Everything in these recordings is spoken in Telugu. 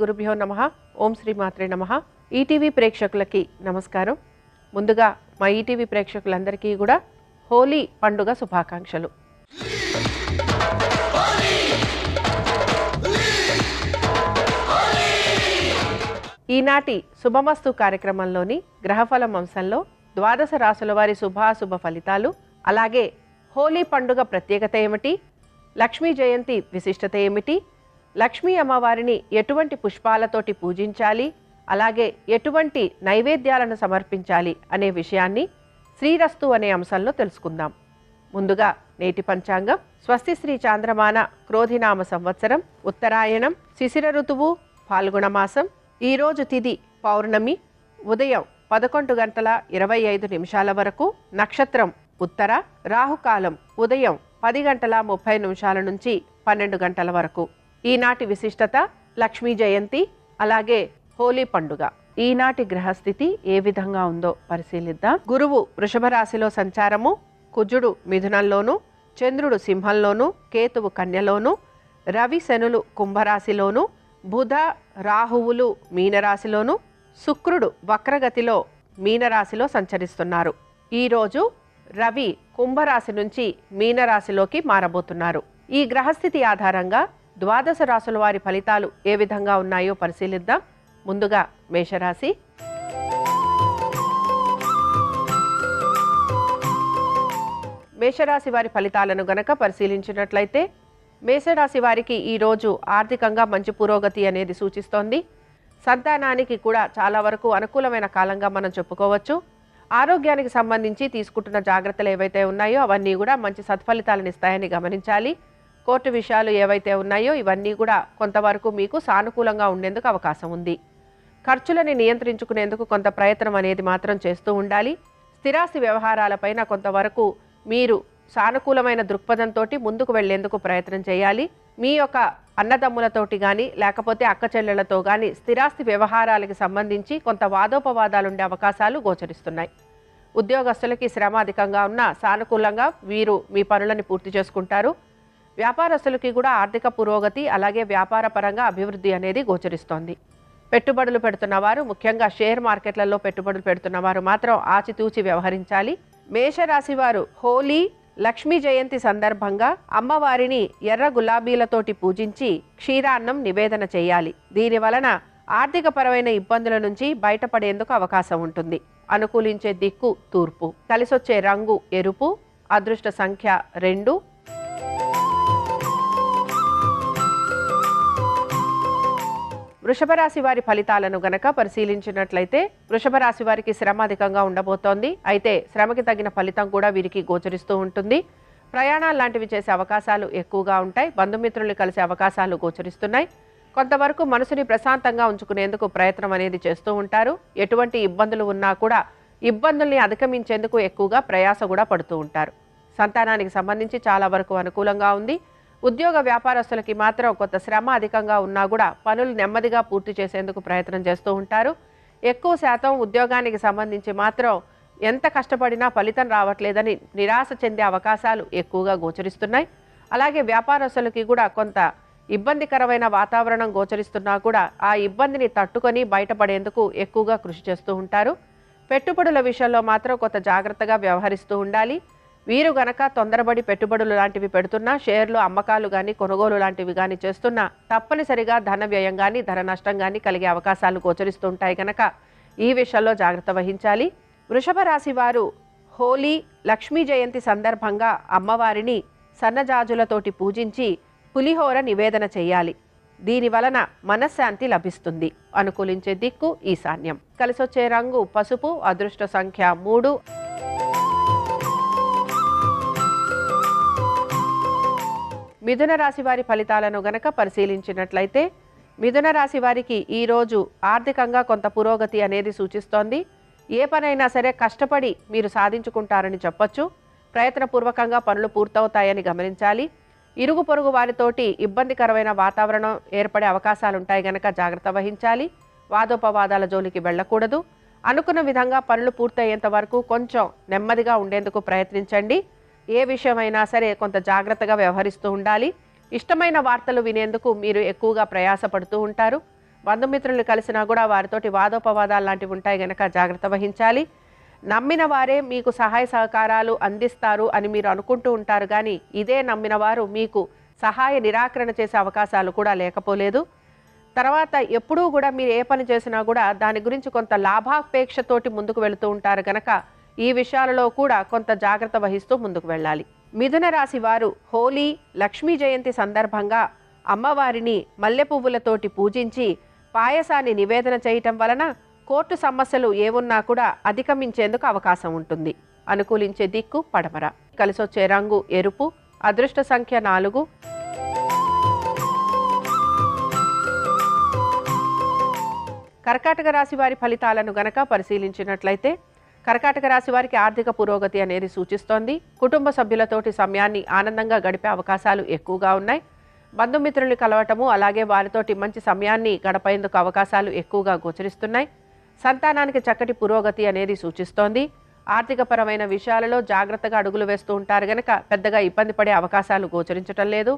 గురుభ్యో నమః. ఓం శ్రీ మాత్రే నమః. ఈటీవీ ప్రేక్షకులకి నమస్కారం. ముందుగా మా ఈటీవీ ప్రేక్షకులందరికీ కూడా హోలీ పండుగ శుభాకాంక్షలు. ఈనాటి శుభమస్తు కార్యక్రమంలోని గ్రహఫలం అంశంలో ద్వాదశ రాశుల వారి శుభాశుభ ఫలితాలు, అలాగే హోలీ పండుగ ప్రత్యేకత ఏమిటి, లక్ష్మీ జయంతి విశిష్టత ఏమిటి, లక్ష్మీ అమ్మవారిని ఎటువంటి పుష్పాలతోటి పూజించాలి, అలాగే ఎటువంటి నైవేద్యాలను సమర్పించాలి అనే విషయాన్ని శ్రీరస్తు అనే అంశంలో తెలుసుకుందాం. ముందుగా నేటి పంచాంగం. స్వస్తి శ్రీ చాంద్రమాన క్రోధినామ సంవత్సరం, ఉత్తరాయణం, శిశిర ఋతువు, ఫాల్గుణ మాసం. ఈరోజు తిథి పౌర్ణమి, ఉదయం 11:25 వరకు, నక్షత్రం ఉత్తర, రాహుకాలం ఉదయం 10:30 నుంచి 12 వరకు. ఈనాటి విశిష్టత లక్ష్మీ జయంతి, అలాగే హోలీ పండుగ. ఈనాటి గ్రహస్థితి ఏ విధంగా ఉందో పరిశీలిద్దాం. గురువు వృషభ రాశిలో సంచారము, కుజుడు మిథునంలోను, చంద్రుడు సింహంలోను, కేతువు కన్యలోను, రవి శనులు కుంభరాశిలోను, బుధ రాహువులు మీనరాశిలోను, శుక్రుడు వక్రగతిలో మీనరాశిలో సంచరిస్తున్నారు. ఈరోజు రవి కుంభరాశి నుంచి మీనరాశిలోకి మారబోతున్నారు. ఈ గ్రహస్థితి ఆధారంగా ద్వాదశ రాశుల వారి ఫలితాలు ఏ విధంగా ఉన్నాయో పరిశీలిద్దాం. ముందుగా మేషరాశి. మేషరాశి వారి ఫలితాలను గనక పరిశీలించినట్లయితే, మేషరాశి వారికి ఈరోజు ఆర్థికంగా మంచి పురోగతి అనేది సూచిస్తోంది. సంతానానికి కూడా చాలా వరకు అనుకూలమైన కాలంగా మనం చెప్పుకోవచ్చు. ఆరోగ్యానికి సంబంధించి తీసుకుంటున్న జాగ్రత్తలు ఏవైతే ఉన్నాయో అవన్నీ కూడా మంచి సత్ఫలితాలను ఇస్తాయని గమనించాలి. కోర్టు విషయాలు ఏవైతే ఉన్నాయో ఇవన్నీ కూడా కొంతవరకు మీకు సానుకూలంగా ఉండేందుకు అవకాశం ఉంది. ఖర్చులని నియంత్రించుకునేందుకు కొంత ప్రయత్నం అనేది మాత్రం చేస్తూ ఉండాలి. స్థిరాస్తి వ్యవహారాలపైన కొంతవరకు మీరు సానుకూలమైన దృక్పథంతో ముందుకు వెళ్లేందుకు ప్రయత్నం చేయాలి. మీ యొక్క అన్నదమ్ములతోటి కానీ లేకపోతే అక్క చెల్లెళ్లతో కానీ స్థిరాస్తి వ్యవహారాలకు సంబంధించి కొంత వాదోపవాదాలుండే అవకాశాలు గోచరిస్తున్నాయి. ఉద్యోగస్తులకి శ్రమ అధికంగా ఉన్నా సానుకూలంగా వీరు మీ పనులను పూర్తి చేసుకుంటారు. వ్యాపారస్తులకి కూడా ఆర్థిక పురోగతి, అలాగే వ్యాపార పరంగా అభివృద్ధి అనేది గోచరిస్తోంది. పెట్టుబడులు పెడుతున్నవారు, ముఖ్యంగా షేర్ మార్కెట్లలో పెట్టుబడులు పెడుతున్నవారు మాత్రం ఆచితూచి వ్యవహరించాలి. మేషరాశి వారు హోలీ, లక్ష్మీ జయంతి సందర్భంగా అమ్మవారిని ఎర్ర గులాబీలతోటి పూజించి క్షీరాన్నం నివేదన చేయాలి. దీని వలన ఆర్థిక పరమైన ఇబ్బందుల నుంచి బయటపడేందుకు అవకాశం ఉంటుంది. అనుకూలించే దిక్కు తూర్పు. కలిసొచ్చే రంగు ఎరుపు. అదృష్ట సంఖ్య 2. వృషభ రాశి వారి ఫలితాలను గనక పరిశీలించినట్లయితే, వృషభ రాశి వారికి శ్రమ అధికంగా ఉండబోతోంది. అయితే శ్రమకి తగిన ఫలితం కూడా వీరికి గోచరిస్తూ ఉంటుంది. ప్రయాణాలు లాంటివి చేసే అవకాశాలు ఎక్కువగా ఉంటాయి. బంధుమిత్రుల్ని కలిసే అవకాశాలు గోచరిస్తున్నాయి. కొంతవరకు మనసుని ప్రశాంతంగా ఉంచుకునేందుకు ప్రయత్నం అనేది చేస్తూ ఉంటారు. ఎటువంటి ఇబ్బందులు ఉన్నా కూడా ఇబ్బందుల్ని అధిగమించేందుకు ఎక్కువగా ప్రయాస కూడా పడుతూ ఉంటారు. సంతానానికి సంబంధించి చాలా వరకు అనుకూలంగా ఉంది. ఉద్యోగ వ్యాపారస్తులకి మాత్రం కొంత శ్రమ అధికంగా ఉన్నా కూడా పనులు నెమ్మదిగా పూర్తి చేసేందుకు ప్రయత్నం చేస్తూ ఉంటారు. ఎక్కువ శాతం ఉద్యోగానికి సంబంధించి మాత్రం ఎంత కష్టపడినా ఫలితం రావట్లేదని నిరాశ చెందే అవకాశాలు ఎక్కువగా గోచరిస్తున్నాయి. అలాగే వ్యాపారస్తులకి కూడా కొంత ఇబ్బందికరమైన వాతావరణం గోచరిస్తున్నా కూడా ఆ ఇబ్బందిని తట్టుకొని బయటపడేందుకు ఎక్కువగా కృషి చేస్తూ ఉంటారు. పెట్టుబడుల విషయంలో మాత్రం కొంత జాగ్రత్తగా వ్యవహరిస్తూ ఉండాలి. వీరు గనక తొందరబడి పెట్టుబడులు లాంటివి పెడుతున్నా, షేర్లు అమ్మకాలు కానీ కొనుగోలు లాంటివి కానీ చేస్తున్నా తప్పనిసరిగా ధన వ్యయం కానీ ధన నష్టం కానీ కలిగే అవకాశాలు గోచరిస్తూ ఉంటాయి కనుక ఈ విషయంలో జాగ్రత్త వహించాలి. వృషభ రాశి వారు హోలీ, లక్ష్మీ జయంతి సందర్భంగా అమ్మవారిని సన్నజాజులతోటి పూజించి పులిహోర నివేదన చేయాలి. దీని వలన మనశ్శాంతి లభిస్తుంది. అనుకూలించే దిక్కు ఈశాన్యం. కలిసొచ్చే రంగు పసుపు. అదృష్ట సంఖ్య 3. మిథున రాశి వారి ఫలితాలను గనక పరిశీలించినట్లయితే, మిథున రాశి వారికి ఈరోజు ఆర్థికంగా కొంత పురోగతి అనేది సూచిస్తోంది. ఏ పనైనా సరే కష్టపడి మీరు సాధించుకుంటారని చెప్పొచ్చు. ప్రయత్నపూర్వకంగా పనులు పూర్తవుతాయని గమనించాలి. ఇరుగు పొరుగు వారితోటి ఇబ్బందికరమైన వాతావరణం ఏర్పడే అవకాశాలుంటాయి గనక జాగ్రత్త వహించాలి. వాదోపవాదాల జోలికి వెళ్ళకూడదు. అనుకున్న విధంగా పనులు పూర్తయ్యేంత వరకు కొంచెం నెమ్మదిగా ఉండేందుకు ప్రయత్నించండి. ఏ విషయమైనా సరే కొంత జాగ్రత్తగా వ్యవహరిస్తూ ఉండాలి. ఇష్టమైన వార్తలు వినేందుకు మీరు ఎక్కువగా ప్రయాసపడుతూ ఉంటారు. బంధుమిత్రుల్ని కలిసినా కూడా వారితోటి వాదోపవాదాలు లాంటివి ఉంటాయి గనక జాగ్రత్త వహించాలి. నమ్మిన వారే మీకు సహాయ సహకారాలు అందిస్తారు అని మీరు అనుకుంటూ ఉంటారు, కానీ ఇదే నమ్మిన వారు మీకు సహాయ నిరాకరణ చేసే అవకాశాలు కూడా లేకపోలేదు. తర్వాత ఎప్పుడూ కూడా మీరు ఏ పని చేసినా కూడా దాని గురించి కొంత లాభాపేక్షతోటి ముందుకు వెళుతూ ఉంటారు కనుక ఈ విషయాలలో కూడా కొంత జాగ్రత్త వహిస్తూ ముందుకు వెళ్ళాలి. మిథున రాశి వారు హోలీ, లక్ష్మీ జయంతి సందర్భంగా అమ్మవారిని మల్లె పువ్వులతోటి పూజించి పాయసాన్ని నివేదన చేయటం వలన కోర్టు సమస్యలు ఏమున్నా కూడా అధిగమించేందుకు అవకాశం ఉంటుంది. అనుకూలించే దిక్కు పడమర. కలిసొచ్చే రంగు ఎరుపు. అదృష్ట సంఖ్య 4. కర్కాటక రాశి వారి ఫలితాలను గనక పరిశీలించినట్లయితే కర్కాటక రాశి వారికి ఆర్థిక పురోగతి అనేది సూచిస్తోంది. కుటుంబ సభ్యులతోటి సమయాన్ని ఆనందంగా గడిపే అవకాశాలు ఎక్కువగా ఉన్నాయి. బంధుమిత్రుల్ని కలవటము, అలాగే వారితోటి మంచి సమయాన్ని గడపేందుకు అవకాశాలు ఎక్కువగా గోచరిస్తున్నాయి. సంతానానికి చక్కటి పురోగతి అనేది సూచిస్తోంది. ఆర్థికపరమైన విషయాలలో జాగ్రత్తగా అడుగులు వేస్తూ ఉంటారు గనక పెద్దగా ఇబ్బంది పడే అవకాశాలు గోచరించటం లేదు.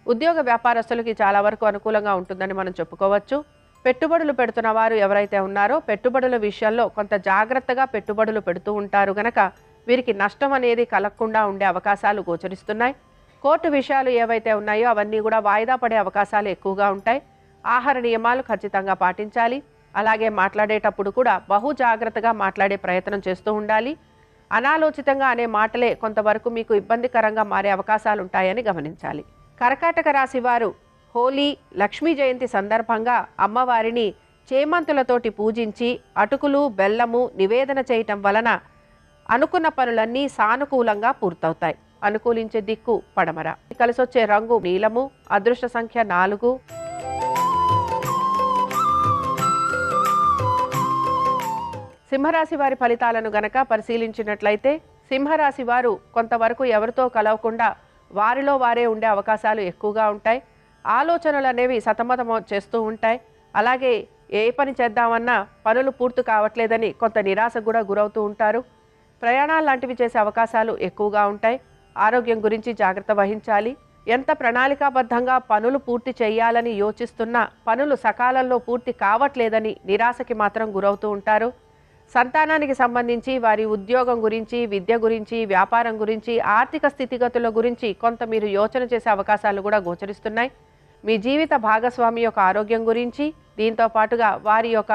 ఉద్యోగ వ్యాపారస్తులకి చాలా వరకు అనుకూలంగా ఉంటుందని మనం చెప్పుకోవచ్చు. పెట్టుబడులు పెడుతున్న వారు ఎవరైతే ఉన్నారో పెట్టుబడుల విషయంలో కొంత జాగ్రత్తగా పెట్టుబడులు పెడుతూ ఉంటారు గనక వీరికి నష్టం అనేది కలగకుండా ఉండే అవకాశాలు గోచరిస్తున్నాయి. కోర్టు విషయాలు ఏవైతే ఉన్నాయో అవన్నీ కూడా వాయిదా పడే అవకాశాలు ఎక్కువగా ఉంటాయి. ఆహార నియమాలు ఖచ్చితంగా పాటించాలి. అలాగే మాట్లాడేటప్పుడు కూడా బహు జాగ్రత్తగా మాట్లాడే ప్రయత్నం చేస్తూ ఉండాలి. అనాలోచితంగా అనే మాటలే కొంతవరకు మీకు ఇబ్బందికరంగా మారే అవకాశాలు ఉంటాయని గమనించాలి. కర్కాటక రాశి వారు హోలీ, లక్ష్మీ జయంతి సందర్భంగా అమ్మవారిని చేమంతులతోటి పూజించి అటుకులు, బెల్లము నివేదన చేయటం వలన అనుకున్న పనులన్నీ సానుకూలంగా పూర్తవుతాయి. అనుకూలించే దిక్కు పడమర. కలిసొచ్చే రంగు నీలము. అదృష్ట సంఖ్య 4. సింహరాశి వారి ఫలితాలను గనక పరిశీలించినట్లయితే సింహరాశి వారు కొంతవరకు ఎవరితో కలవకుండా వారిలో వారే ఉండే అవకాశాలు ఎక్కువగా ఉంటాయి. ఆలోచనలు అనేవి సతమతం చేస్తూ ఉంటాయి. అలాగే ఏ పని చేద్దామన్నా పనులు పూర్తి కావట్లేదని కొంత నిరాశ కూడా గురవుతూ ఉంటారు. ప్రయాణాలు లాంటివి చేసే అవకాశాలు ఎక్కువగా ఉంటాయి. ఆరోగ్యం గురించి జాగ్రత్త వహించాలి. ఎంత ప్రణాళికాబద్ధంగా పనులు పూర్తి చేయాలని యోచిస్తున్నా పనులు సకాలంలో పూర్తి కావట్లేదని నిరాశకి మాత్రం గురవుతూ ఉంటారు. సంతానానికి సంబంధించి వారి ఉద్యోగం గురించి, విద్య గురించి, వ్యాపారం గురించి, ఆర్థిక స్థితిగతుల గురించి కొంత మీరు యోచన చేసే అవకాశాలు కూడా గోచరిస్తున్నాయి. మీ జీవిత భాగస్వామి యొక్క ఆరోగ్యం గురించి, దీంతో పాటుగా వారి యొక్క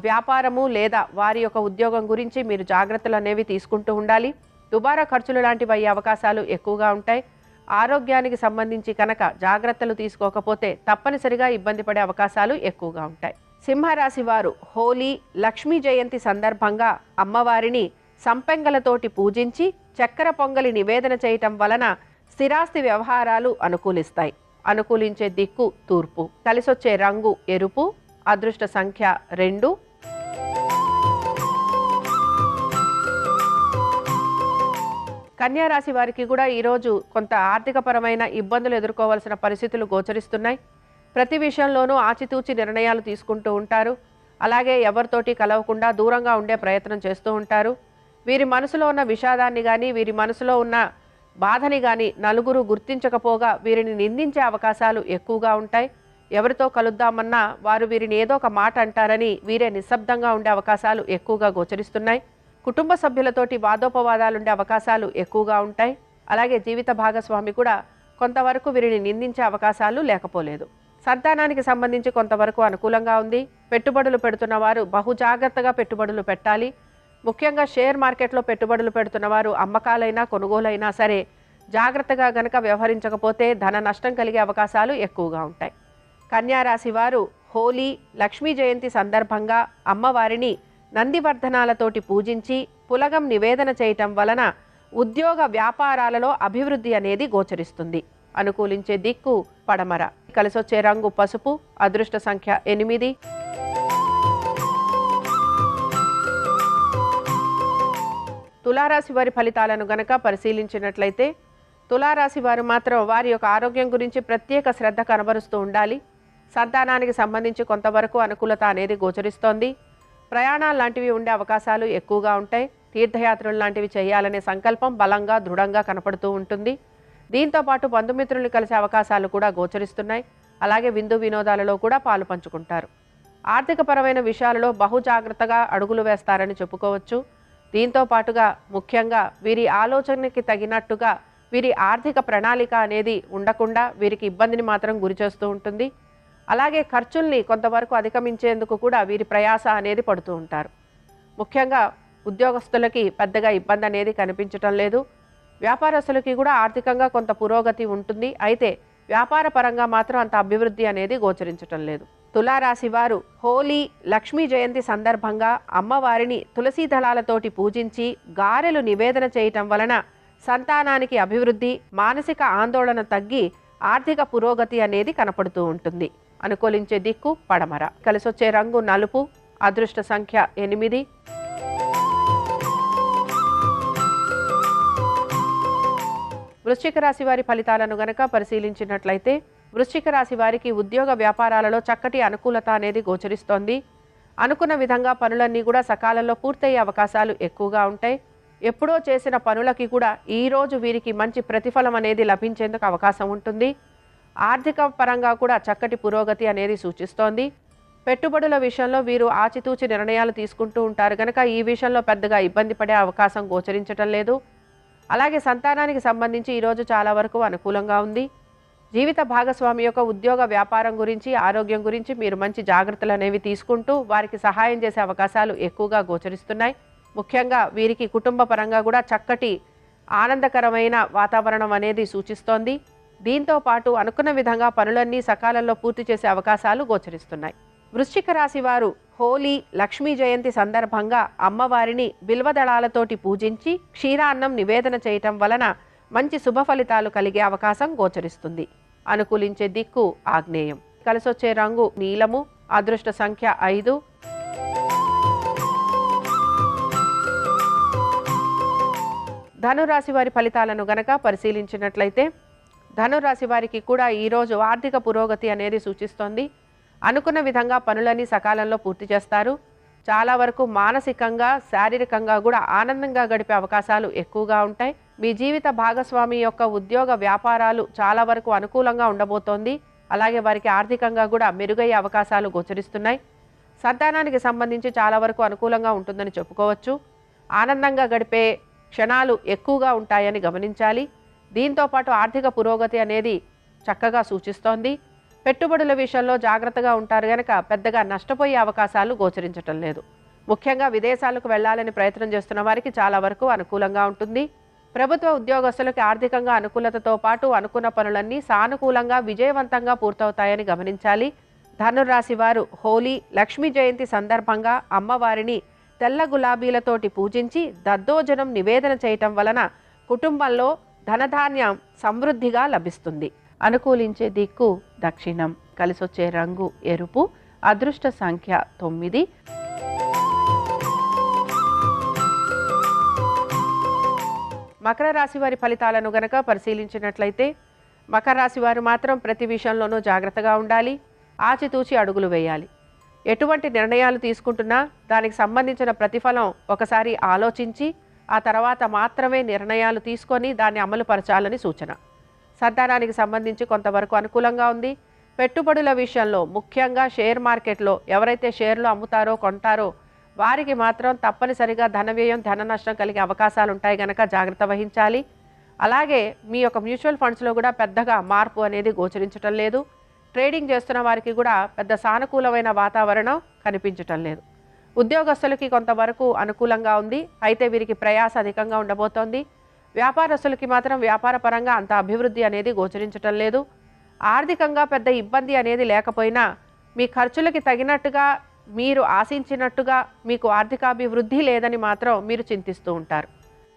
వ్యాపారము లేదా వారి యొక్క ఉద్యోగం గురించి మీరు జాగ్రత్తలు అనేవి తీసుకుంటూ ఉండాలి. దుబారా ఖర్చులు లాంటివి అయ్యే అవకాశాలు ఎక్కువగా ఉంటాయి. ఆరోగ్యానికి సంబంధించి కనుక జాగ్రత్తలు తీసుకోకపోతే తప్పనిసరిగా ఇబ్బంది పడే అవకాశాలు ఎక్కువగా ఉంటాయి. సింహరాశి వారు హోలీ, లక్ష్మీ జయంతి సందర్భంగా అమ్మవారిని సంపెంగలతోటి పూజించి చక్కెర పొంగలి నివేదన చేయటం వలన స్థిరాస్తి వ్యవహారాలు అనుకూలిస్తాయి. అనుకూలించే దిక్కు తూర్పు. కలిసొచ్చే రంగు ఎరుపు. అదృష్ట సంఖ్య 2. కన్యా రాశి వారికి కూడా ఈరోజు కొంత ఆర్థికపరమైన ఇబ్బందులు ఎదుర్కోవాల్సిన పరిస్థితులు గోచరిస్తున్నాయి. ప్రతి విషయంలోనూ ఆచితూచి నిర్ణయాలు తీసుకుంటూ ఉంటారు. అలాగే ఎవరితోటి కలవకుండా దూరంగా ఉండే ప్రయత్నం చేస్తూ ఉంటారు. వీరి మనసులో ఉన్న విషాదాన్ని కానీ, వీరి మనసులో ఉన్న బాధని కానీ నలుగురు గుర్తించకపోగా వీరిని నిందించే అవకాశాలు ఎక్కువగా ఉంటాయి. ఎవరితో కలుద్దామన్నా వారు వీరిని ఏదో ఒక మాట అంటారని వీరే నిశ్శబ్దంగా ఉండే అవకాశాలు ఎక్కువగా గోచరిస్తున్నాయి. కుటుంబ సభ్యులతోటి వాదోపవాదాలుండే అవకాశాలు ఎక్కువగా ఉంటాయి. అలాగే జీవిత భాగస్వామి కూడా కొంతవరకు వీరిని నిందించే అవకాశాలు లేకపోలేదు. సంతానానికి సంబంధించి కొంతవరకు అనుకూలంగా ఉంది. పెట్టుబడులు పెడుతున్న వారు బహు జాగ్రత్తగా పెట్టుబడులు పెట్టాలి. ముఖ్యంగా షేర్ మార్కెట్లో పెట్టుబడులు పెడుతున్న వారు అమ్మకాలైనా కొనుగోలైనా సరే జాగ్రత్తగా గనక వ్యవహరించకపోతే ధన నష్టం కలిగే అవకాశాలు ఎక్కువగా ఉంటాయి. కన్యా రాశి వారు హోలీ, లక్ష్మీ జయంతి సందర్భంగా అమ్మవారిని నందివర్ధనాలతోటి పూజించి పులగం నివేదన చేయటం వలన ఉద్యోగ వ్యాపారాలలో అభివృద్ధి అనేది గోచరిస్తుంది. అనుకూలించే దిక్కు పడమర. కలిసొచ్చే రంగు పసుపు. అదృష్ట సంఖ్య 8. తులారాశి వారి ఫలితాలను గనక పరిశీలించినట్లయితే తులారాశి వారు మాత్రం వారి యొక్క ఆరోగ్యం గురించి ప్రత్యేక శ్రద్ధ కనబరుస్తూ ఉండాలి. సంతానానికి సంబంధించి కొంతవరకు అనుకూలత అనేది గోచరిస్తోంది. ప్రయాణాలు లాంటివి ఉండే అవకాశాలు ఎక్కువగా ఉంటాయి. తీర్థయాత్రలు లాంటివి చేయాలనే సంకల్పం బలంగా దృఢంగా కనపడుతూ ఉంటుంది. దీంతో పాటు బంధుమిత్రుల్ని కలిసే అవకాశాలు కూడా గోచరిస్తున్నాయి. అలాగే విందు వినోదాలలో కూడా పాలు పంచుకుంటారు. ఆర్థికపరమైన విషయాలలో బహుజాగ్రత్తగా అడుగులు వేస్తారని చెప్పుకోవచ్చు. దీంతో పాటుగా ముఖ్యంగా వీరి ఆలోచనకి తగినట్టుగా వీరి ఆర్థిక ప్రణాళిక అనేది ఉండకుండా వీరికి ఇబ్బందిని మాత్రం గురిచేస్తూ ఉంటుంది. అలాగే ఖర్చుల్ని కొంతవరకు అధిగమించేందుకు కూడా వీరి ప్రయాస అనేది పడుతూ ఉంటారు. ముఖ్యంగా ఉద్యోగస్తులకి పెద్దగా ఇబ్బంది అనేది కనిపించటం లేదు. వ్యాపారస్తులకి కూడా ఆర్థికంగా కొంత పురోగతి ఉంటుంది. అయితే వ్యాపార పరంగా మాత్రం అంత అభివృద్ధి అనేది గోచరించటం లేదు. తులారాశి వారు హోలీ, లక్ష్మీ జయంతి సందర్భంగా అమ్మవారిని తులసీ దళాలతోటి పూజించి గారెలు నివేదన చేయటం వలన సంతానానికి అభివృద్ధి, మానసిక ఆందోళన తగ్గి ఆర్థిక పురోగతి అనేది కనపడుతూ ఉంటుంది. అనుకూలించే దిక్కు పడమర. కలిసొచ్చే రంగు నలుపు. అదృష్ట సంఖ్య 8. వృశ్చిక రాశి వారి ఫలితాలను గనక పరిశీలించినట్లయితే వృశ్చిక రాశి వారికి ఉద్యోగ వ్యాపారాలలో చక్కటి అనుకూలత అనేది గోచరిస్తోంది. అనుకున్న విధంగా పనులన్నీ కూడా సకాలంలో పూర్తయ్యే అవకాశాలు ఎక్కువగా ఉంటాయి. ఎప్పుడో చేసిన పనులకి కూడా ఈరోజు వీరికి మంచి ప్రతిఫలం అనేది లభించేందుకు అవకాశం ఉంటుంది. ఆర్థిక పరంగా కూడా చక్కటి పురోగతి అనేది సూచిస్తోంది. పెట్టుబడుల విషయంలో వీరు ఆచితూచి నిర్ణయాలు తీసుకుంటూ ఉంటారు కనుక ఈ విషయంలో పెద్దగా ఇబ్బంది పడే అవకాశం గోచరించటం లేదు. అలాగే సంతానానికి సంబంధించి ఈరోజు చాలా వరకు అనుకూలంగా ఉంది. జీవిత భాగస్వామి యొక్క ఉద్యోగ వ్యాపారం గురించి, ఆరోగ్యం గురించి మీరు మంచి జాగ్రత్తలు అనేవి తీసుకుంటూ వారికి సహాయం చేసే అవకాశాలు ఎక్కువగా గోచరిస్తున్నాయి. ముఖ్యంగా వీరికి కుటుంబ పరంగా కూడా చక్కటి ఆనందకరమైన వాతావరణం అనేది సూచిస్తోంది. దీంతో పాటు అనుకున్న విధంగా పనులన్నీ సకాలంలో పూర్తి చేసే అవకాశాలు గోచరిస్తున్నాయి. వృశ్చిక రాశి వారు హోలీ, లక్ష్మీ జయంతి సందర్భంగా అమ్మవారిని బిల్వదళాలతోటి పూజించి క్షీరాన్నం నివేదన చేయటం వలన మంచి శుభ ఫలితాలు కలిగే అవకాశం గోచరిస్తుంది. అనుకూలించే దిక్కు ఆగ్నేయం. కలిసొచ్చే రంగు నీలము. అదృష్ట సంఖ్య 5. ధనురాశి వారి ఫలితాలను గనక పరిశీలించినట్లయితే ధనురాశి వారికి కూడా ఈరోజు ఆర్థిక పురోగతి అనేది సూచిస్తోంది. అనుకున్న విధంగా పనులన్నీ సకాలంలో పూర్తి చేస్తారు. చాలా వరకు మానసికంగా, శారీరకంగా కూడా ఆనందంగా గడిపే అవకాశాలు ఎక్కువగా ఉంటాయి. మీ జీవిత భాగస్వామి యొక్క ఉద్యోగ వ్యాపారాలు చాలా వరకు అనుకూలంగా ఉండబోతోంది. అలాగే వారికి ఆర్థికంగా కూడా మెరుగయ్యే అవకాశాలు గోచరిస్తున్నాయి. సంతానానికి సంబంధించి చాలా వరకు అనుకూలంగా ఉంటుందని చెప్పుకోవచ్చు. ఆనందంగా గడిపే క్షణాలు ఎక్కువగా ఉంటాయని గమనించాలి. దీంతో పాటు ఆర్థిక పురోగతి అనేది చక్కగా సూచిస్తోంది. పెట్టుబడుల విషయంలో జాగ్రత్తగా ఉంటారు కనుక పెద్దగా నష్టపోయే అవకాశాలు గోచరించటం లేదు. ముఖ్యంగా విదేశాలకు వెళ్లాలని ప్రయత్నం చేస్తున్న వారికి చాలా వరకు అనుకూలంగా ఉంటుంది. ప్రభుత్వ ఉద్యోగస్తులకు ఆర్థికంగా అనుకూలతతో పాటు అనుకున్న పనులన్నీ సానుకూలంగా, విజయవంతంగా పూర్తవుతాయని గమనించాలి. ధనురాశి వారు హోలీ, లక్ష్మీ జయంతి సందర్భంగా అమ్మవారిని తెల్ల గులాబీలతోటి పూజించి దద్దోజనం నివేదన చేయటం వలన కుటుంబంలో ధనధాన్యం సమృద్ధిగా లభిస్తుంది. అనుకూలించే దిక్కు దక్షిణం. కలిసొచ్చే రంగు ఎరుపు. అదృష్ట సంఖ్య 9. మకర రాశి వారి ఫలితాలను గనక పరిశీలించినట్లయితే మకర రాశి వారు మాత్రం ప్రతి విషయంలోనూ జాగ్రత్తగా ఉండాలి. ఆచితూచి అడుగులు వేయాలి. ఎటువంటి నిర్ణయాలు తీసుకుంటున్నా దానికి సంబంధించిన ప్రతిఫలం ఒకసారి ఆలోచించి ఆ తర్వాత మాత్రమే నిర్ణయాలు తీసుకొని దాన్ని అమలుపరచాలని సూచన. సంతానానికి సంబంధించి కొంతవరకు అనుకూలంగా ఉంది. పెట్టుబడుల విషయంలో ముఖ్యంగా షేర్ మార్కెట్లో ఎవరైతే షేర్లు అమ్ముతారో, కొంటారో వారికి మాత్రం తప్పనిసరిగా ధన వ్యయం, ధన నష్టం కలిగే అవకాశాలు ఉంటాయి కనుక జాగ్రత్త వహించాలి. అలాగే మీ యొక్క మ్యూచువల్ ఫండ్స్లో కూడా పెద్దగా మార్పు అనేది గోచరించటం లేదు. ట్రేడింగ్ చేస్తున్న వారికి కూడా పెద్ద సానుకూలమైన వాతావరణం కనిపించటం లేదు. ఉద్యోగస్తులకి కొంతవరకు అనుకూలంగా ఉంది. అయితే వీరికి ప్రయాస అధికంగా ఉండబోతోంది. వ్యాపారస్తులకి మాత్రం వ్యాపార పరంగా అంత అభివృద్ధి అనేది గోచరించటం లేదు. ఆర్థికంగా పెద్ద ఇబ్బంది అనేది లేకపోయినా మీ ఖర్చులకి తగినట్టుగా, మీరు ఆశించినట్టుగా మీకు ఆర్థికాభివృద్ధి లేదని మాత్రం మీరు చింతిస్తూ ఉంటారు.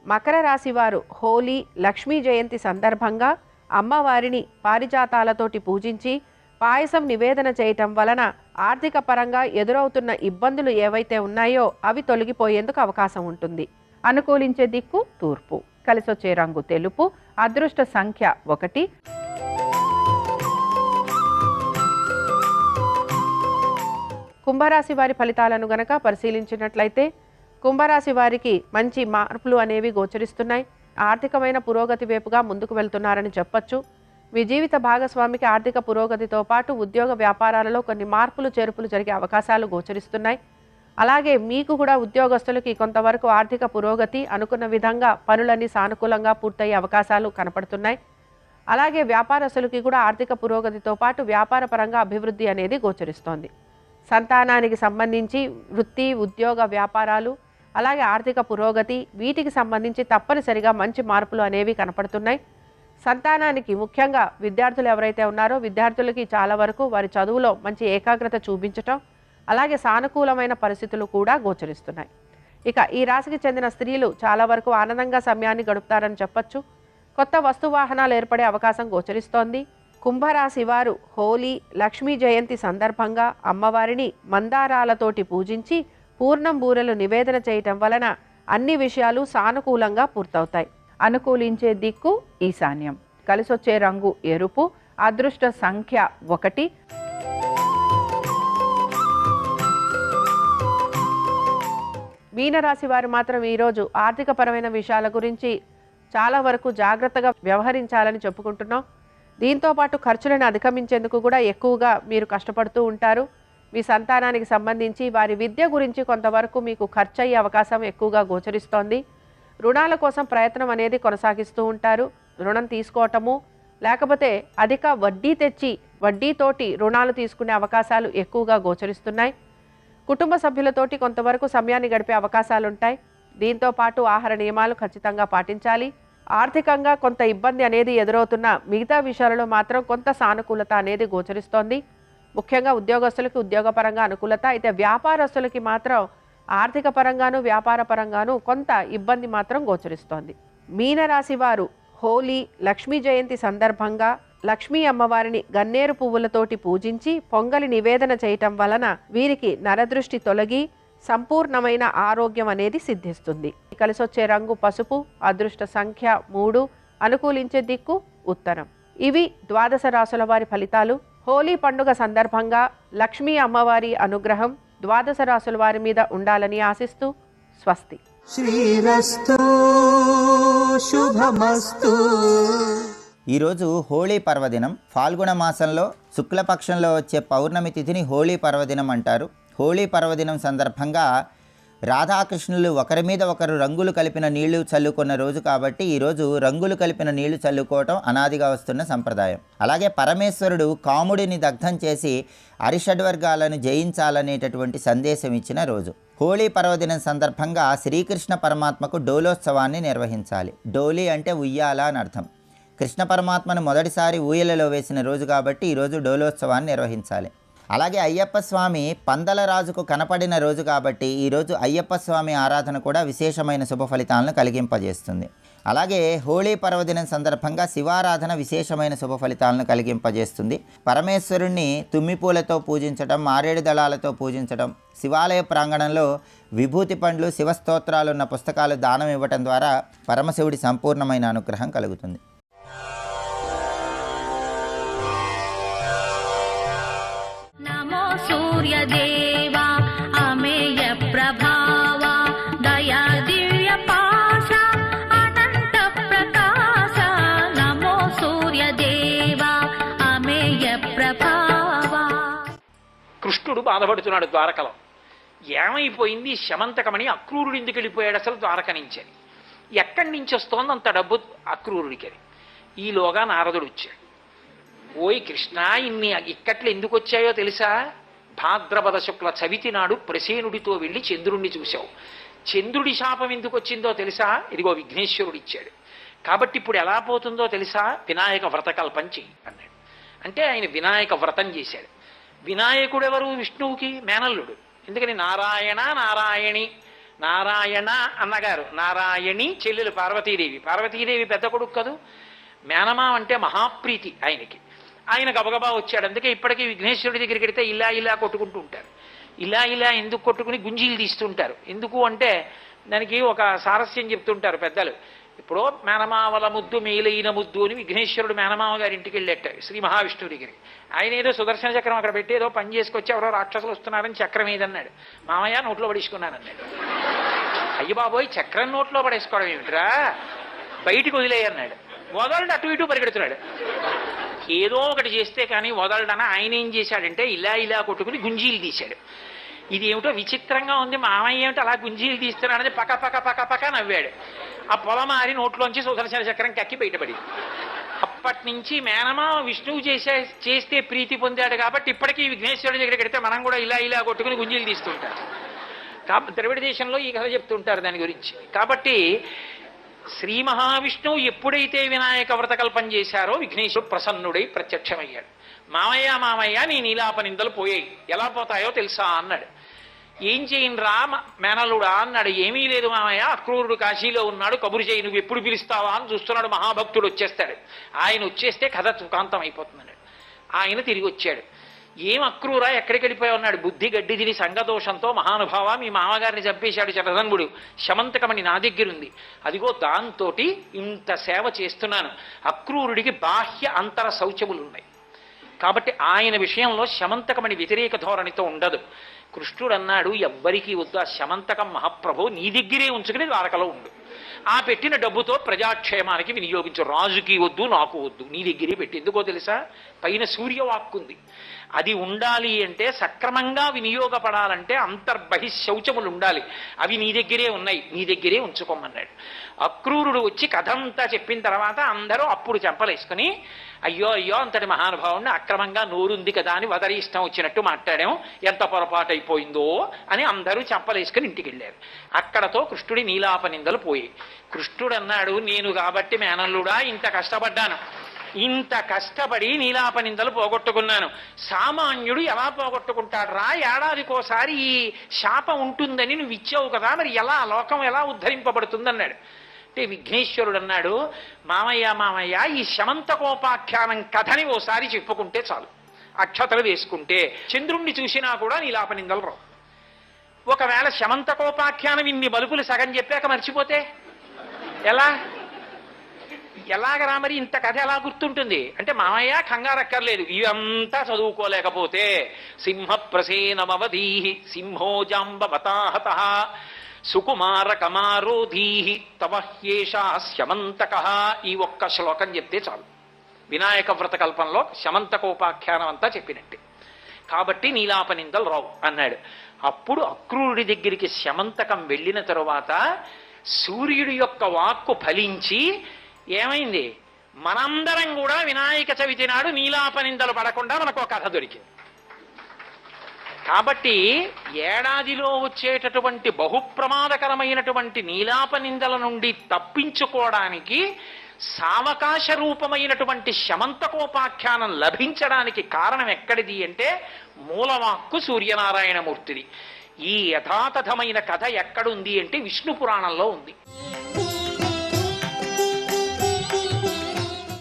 మకర రాశి వారు హోలీ, లక్ష్మీ జయంతి సందర్భంగా అమ్మవారిని పారిజాతాలతోటి పూజించి పాయసం నివేదన చేయటం వలన ఆర్థిక పరంగా ఎదురవుతున్న ఇబ్బందులు ఏవైతే ఉన్నాయో అవి తొలగిపోయేందుకు అవకాశం ఉంటుంది. అనుకూలించే దిక్కు తూర్పు. కలిసొచ్చే రంగు తెలుపు. అదృష్ట సంఖ్య 1. కుంభరాశి వారి ఫలితాలను గనక పరిశీలించినట్లయితే కుంభరాశి వారికి మంచి మార్పులు అనేవి గోచరిస్తున్నాయి. ఆర్థికమైన పురోగతి వైపుగా ముందుకు వెళ్తున్నారని చెప్పొచ్చు. మీ జీవిత భాగస్వామికి ఆర్థిక పురోగతితో పాటు ఉద్యోగ వ్యాపారాలలో కొన్ని మార్పులు చేర్పులు జరిగే అవకాశాలు గోచరిస్తున్నాయి. అలాగే మీకు కూడా ఉద్యోగస్తులకి కొంతవరకు ఆర్థిక పురోగతి, అనుకున్న విధంగా పనులన్నీ సానుకూలంగా పూర్తయ్యే అవకాశాలు కనపడుతున్నాయి. అలాగే వ్యాపారస్తులకి కూడా ఆర్థిక పురోగతితో పాటు వ్యాపార పరంగా అభివృద్ధి అనేది గోచరిస్తోంది. సంతానానికి సంబంధించి వృత్తి, ఉద్యోగ, వ్యాపారాలు, అలాగే ఆర్థిక పురోగతి, వీటికి సంబంధించి తప్పనిసరిగా మంచి మార్పులు అనేవి కనపడుతున్నాయి. సంతానానికి ముఖ్యంగా విద్యార్థులు ఎవరైతే ఉన్నారో విద్యార్థులకి చాలా వరకు వారి చదువులో మంచి ఏకాగ్రత చూపించటం, అలాగే సానుకూలమైన పరిస్థితులు కూడా గోచరిస్తున్నాయి. ఇక ఈ రాశికి చెందిన స్త్రీలు చాలా వరకు ఆనందంగా సమయాన్ని గడుపుతారని చెప్పొచ్చు. కొత్త వస్తు వాహనాలు ఏర్పడే అవకాశం గోచరిస్తోంది. కుంభరాశి వారు హోలీ, లక్ష్మీ జయంతి సందర్భంగా అమ్మవారిని మందారాలతోటి పూజించి పూర్ణం బూరెలు నివేదన చేయటం వలన అన్ని విషయాలు సానుకూలంగా పూర్తవుతాయి. అనుకూలించే దిక్కు ఈశాన్యం. కలిసొచ్చే రంగు ఎరుపు. అదృష్ట సంఖ్య 1. మీనరాశి వారు మాత్రం ఈరోజు ఆర్థికపరమైన విషయాల గురించి చాలా వరకు జాగ్రత్తగా వ్యవహరించాలని చెప్పుకుంటున్నాం. దీంతోపాటు ఖర్చులను అధిగమించేందుకు కూడా ఎక్కువగా మీరు కష్టపడుతూ ఉంటారు. మీ సంతానానికి సంబంధించి వారి విద్య గురించి కొంతవరకు మీకు ఖర్చు అయ్యే అవకాశం ఎక్కువగా గోచరిస్తోంది. రుణాల కోసం ప్రయత్నం అనేది కొనసాగిస్తూ ఉంటారు. రుణం తీసుకోవటము, లేకపోతే అధిక వడ్డీ తెచ్చి వడ్డీతోటి రుణాలు తీసుకునే అవకాశాలు ఎక్కువగా గోచరిస్తున్నాయి. కుటుంబ సభ్యులతోటి కొంతవరకు సమయాన్ని గడిపే అవకాశాలుంటాయి. దీంతో పాటు ఆహార నియమాలు ఖచ్చితంగా పాటించాలి. ఆర్థికంగా కొంత ఇబ్బంది అనేది ఎదురవుతున్న మిగతా విషయాలలో మాత్రం కొంత సానుకూలత అనేది గోచరిస్తోంది. ముఖ్యంగా ఉద్యోగస్తులకి ఉద్యోగపరంగా అనుకూలత, అయితే వ్యాపారస్తులకి మాత్రం ఆర్థిక పరంగాను వ్యాపార పరంగాను కొంత ఇబ్బంది మాత్రం గోచరిస్తోంది. మీనరాశి వారు హోలీ, లక్ష్మీ జయంతి సందర్భంగా లక్ష్మీ అమ్మవారిని గన్నేరు పువ్వులతోటి పూజించి పొంగలి నివేదన చేయటం వలన వీరికి నరదృష్టి తొలగి సంపూర్ణమైన ఆరోగ్యం అనేది సిద్ధిస్తుంది. కలిసొచ్చే రంగు పసుపు. అదృష్ట సంఖ్య 3. అనుకూలించే దిక్కు ఉత్తరం. ఇవి ద్వాదశ రాశుల వారి ఫలితాలు. హోలీ పండుగ సందర్భంగా లక్ష్మీ అమ్మవారి అనుగ్రహం ద్వాదశ రాశుల వారి మీద ఉండాలని ఆశిస్తూ స్వస్తి. శ్రీరస్తు శుభమస్తు. ఈరోజు హోళీ పర్వదినం. ఫాల్గుణ మాసంలో శుక్లపక్షంలో వచ్చే పౌర్ణమి తిథిని హోళీ పర్వదినం అంటారు. హోళీ పర్వదినం సందర్భంగా రాధాకృష్ణులు ఒకరి మీద ఒకరు రంగులు కలిపిన నీళ్లు చల్లుకున్న రోజు కాబట్టి ఈరోజు రంగులు కలిపిన నీళ్లు చల్లుకోవటం అనాదిగా వస్తున్న సంప్రదాయం. అలాగే పరమేశ్వరుడు కాముడిని దగ్ధం చేసి అరిషడ్వర్గాలను జయించాలనేటటువంటి సందేశం ఇచ్చిన రోజు. హోళీ పర్వదినం సందర్భంగా శ్రీకృష్ణ పరమాత్మకు డోలోత్సవాన్ని నిర్వహించాలి. డోలి అంటే ఉయ్యాల అని అర్థం. కృష్ణ పరమాత్మను మొదటిసారి ఊయలలో వేసిన రోజు కాబట్టి ఈరోజు డోలోత్సవాన్ని నిర్వహించాలి. అలాగే అయ్యప్ప స్వామి పందల రాజుకు కనపడిన రోజు కాబట్టి ఈరోజు అయ్యప్ప స్వామి ఆరాధన కూడా విశేషమైన శుభ ఫలితాలను కలిగింపజేస్తుంది. అలాగే హోళీ పర్వదినం సందర్భంగా శివారాధన విశేషమైన శుభ ఫలితాలను కలిగింపజేస్తుంది. పరమేశ్వరుణ్ణి తుమ్మిపూలతో పూజించడం, మారేడు దళాలతో పూజించడం, శివాలయ ప్రాంగణంలో విభూతి పండ్లు, శివస్తోత్రాలున్న పుస్తకాలు దానం ఇవ్వటం ద్వారా పరమశివుడి సంపూర్ణమైన అనుగ్రహం కలుగుతుంది. సూర్యదేవా అమేయ ప్రభావా దయా దివ్య పాశ అనంత ప్రకాశ నమో సూర్యదేవా అమేయ ప్రభావా. కృష్ణుడు బాధపడుతున్నాడు ద్వారకలో. ఏమైపోయింది శమంతకమణి, అక్రూరుడు ఎందుకు వెళ్ళిపోయాడు అసలు ద్వారక నుంచి? ఎక్కడి నుంచి వస్తోంది అంత డబ్బు అక్రూరుడికి అని. ఈలోగా నారదుడు వచ్చాడు. ఓయ్ కృష్ణ, ఇన్ని ఇక్కట్లు ఎందుకు వచ్చాయో తెలుసా? భాద్రపద శుక్ల చవితి నాడు ప్రసేనుడితో వెళ్ళి చంద్రుణ్ణి చూశావు. చంద్రుడి శాపం ఎందుకు వచ్చిందో తెలుసా? ఇదిగో విఘ్నేశ్వరుడు ఇచ్చాడు. కాబట్టి ఇప్పుడు ఎలా పోతుందో తెలుసా? వినాయక వ్రతకల్పం చెయ్యి అన్నాడు. అంటే ఆయన వినాయక వ్రతం చేశాడు. వినాయకుడు ఎవరు? విష్ణువుకి మేనల్లుడు. ఎందుకని నారాయణ నారాయణి, నారాయణ అన్నగారు, నారాయణి చెల్లెలు పార్వతీదేవి. పార్వతీదేవి పెద్ద కొడుకు కదూ. మేనమా అంటే మహాప్రీతి ఆయనకి. ఆయన గబగబా వచ్చాడు. అందుకే ఇప్పటికీ విఘ్నేశ్వరుడి దగ్గరికి వెడితే ఇలా ఇలా కొట్టుకుంటూ ఉంటారు. ఇలా ఇలా ఎందుకు కొట్టుకుని గుంజీలు తీస్తుంటారు? ఎందుకు అంటే దానికి ఒక సారస్యం చెప్తుంటారు పెద్దలు. ఇప్పుడు మేనమావల ముద్దు మేలైన ముద్దు అని విఘ్నేశ్వరుడు మేనమావ గారి ఇంటికి వెళ్ళేట శ్రీ మహావిష్ణువు దగ్గరికి. ఆయన ఏదో సుదర్శన చక్రం అక్కడ పెట్టి ఏదో పని చేసుకొచ్చి ఎవరో రాక్షసులు వస్తున్నారని చక్రం ఏదన్నాడు. మామయ్య నోట్లో పడేసుకున్నానన్నాడు. అయ్య బాబోయ్, చక్రం నోట్లో పడేసుకోవడం ఏమిట్రా, బయటికి వదిలేయన్నాడు. వదలండి, అటు ఇటు పరిగెడుతున్నాడు. ఏదో ఒకటి చేస్తే కానీ వదలడన ఆయన ఏం చేశాడంటే ఇలా ఇలా కొట్టుకుని గుంజీలు తీశాడు. ఇది ఏమిటో విచిత్రంగా ఉంది, మామయ్య ఏమిటో అలా గుంజీలు తీస్తున్నాడని పక్క పక్క పక్క పక్క నవ్వాడు. ఆ పొలమారి నోట్లోంచి సుదర్శన చక్రం కక్కి బయటపడి, అప్పటి నుంచి మేనమా విష్ణువు చేస్తే ప్రీతి పొందాడు కాబట్టి ఇప్పటికీ విఘ్నేశ్వరుడి దగ్గరికి వెడితే మనం కూడా ఇలా ఇలా కొట్టుకుని గుంజీలు తీస్తుంటారు. కాబట్టి ద్రవిడ దేశంలో ఈ కథ చెప్తుంటారు దాని గురించి. కాబట్టి శ్రీ మహావిష్ణువు ఎప్పుడైతే వినాయక వ్రతకల్పం చేశారో విఘ్నేశ్వరుడు ప్రసన్నుడై ప్రత్యక్షమయ్యాడు. మామయ్య మామయ్య నీ నీలాపనిందలు పోయాయి, ఎలా పోతాయో తెలుసా అన్నాడు. ఏం చేయనురా మేనలుడా అన్నాడు. ఏమీ లేదు మామయ్య, అక్రూరుడు కాశీలో ఉన్నాడు, కబురు చేయి, నువ్వు ఎప్పుడు పిలుస్తావా అని చూస్తున్నాడు. మహాభక్తుడు వచ్చేస్తాడు, ఆయన వచ్చేస్తే కథ సుఖాంతం అయిపోతుందన్నాడు. ఆయన తిరిగి వచ్చాడు. ఏం అక్రూరా ఎక్కడికి వెళ్ళిపోయి ఉన్నాడు, బుద్ధి గడ్డి తిని సంగదోషంతో మహానుభావ మీ మామగారిని చంపేశాడు శతధన్వుడు, శమంతకమణి నా దగ్గరుంది, అదిగో దాంతో ఇంత సేవ చేస్తున్నాను. అక్రూరుడికి బాహ్య అంతర శౌచములున్నాయి కాబట్టి ఆయన విషయంలో శమంతకమణి వ్యతిరేక ధోరణితో ఉండదు. కృష్ణుడు అన్నాడు, ఎవ్వరికీ వద్దు, ఆ శమంతకం మహాప్రభు నీ దగ్గరే ఉంచుకుని ద్వారకలో ఉండు, ఆ పెట్టిన డబ్బుతో ప్రజాక్షేమానికి వినియోగించు, రాజుకి వద్దు నాకు వద్దు, నీ దగ్గరే పెట్టి. ఎందుకో తెలుసా, పైన సూర్యవాక్కుంది, అది ఉండాలి అంటే సక్రమంగా వినియోగపడాలంటే అంతర్బహిశౌచములు ఉండాలి, అవి నీ దగ్గరే ఉన్నాయి, నీ దగ్గరే ఉంచుకోమన్నాడు. అక్రూరుడు వచ్చి కథంతా చెప్పిన తర్వాత అందరూ అప్పుడు చెంపలేసుకుని అయ్యో అయ్యో అంతటి మహానుభావుడిని అక్రమంగా నోరుంది కదా అని వదరి ఇష్టం వచ్చినట్టు మాట్లాడాం, ఎంత పొరపాటు అయిపోయిందో అని అందరూ చెంపలేసుకుని ఇంటికి వెళ్ళారు. అక్కడతో కృష్ణుడి నీలాపనిందలు పోయి. కృష్ణుడు అన్నాడు, నేను కాబట్టి మేనల్లుడా ఇంత కష్టపడ్డాను, ఇంత కష్టపడి నీలాపనిందలు పోగొట్టుకున్నాను, సామాన్యుడు ఎలా పోగొట్టుకుంటాడు రా, ఏడాదికోసారి ఈ శాపం ఉంటుందని నువ్వు ఇచ్చావు కదా, మరి ఎలా లోకం ఎలా ఉద్ధరింపబడుతుందన్నాడు. అంటే విఘ్నేశ్వరుడు అన్నాడు, మామయ్య మామయ్య ఈ శమంతకోపాఖ్యానం కథని ఓసారి చెప్పుకుంటే చాలు, అక్షతలు వేసుకుంటే చంద్రుణ్ణి చూసినా కూడా నీలాపనిందలు రావు. ఒకవేళ శమంతకోపాఖ్యానం ఇన్ని బలుపులు సగం చెప్పాక మర్చిపోతే ఎలాగరా మరి, ఇంత కథ ఎలా గుర్తుంటుంది అంటే, మామయ్య కంగారక్కర్లేదు, ఇవంతా చదువుకోలేకపోతే సింహప్రసేనమవధీ సింహోజాంబవతాహత సుకుమార కమారోధీ తవ హ్యేషా శమంతక, ఈ ఒక్క శ్లోకం చెప్తే చాలు, వినాయక వ్రతకల్పంలో శమంతకోపాఖ్యానం అంతా చెప్పినట్టే. కాబట్టి నీలాపనిందలు రావు అన్నాడు. అప్పుడు అక్రూరుడి దగ్గరికి శమంతకం వెళ్ళిన తరువాత సూర్యుడి యొక్క వాక్కు ఫలించి ఏమైంది, మనందరం కూడా వినాయక చవితి నాడు నీలాపనిందలు పడకుండా మనకు ఒక కథ దొరికింది. కాబట్టి ఏడాదిలో వచ్చేటటువంటి బహుప్రమాదకరమైనటువంటి నీలాపనిందల నుండి తప్పించుకోవడానికి సావకాశ రూపమైనటువంటి శమంతకోపాఖ్యానం లభించడానికి కారణం ఎక్కడిది అంటే మూలవాక్కు సూర్యనారాయణమూర్తిది. ఈ యథాతథమైన కథ ఎక్కడుంది అంటే విష్ణు పురాణంలో ఉంది.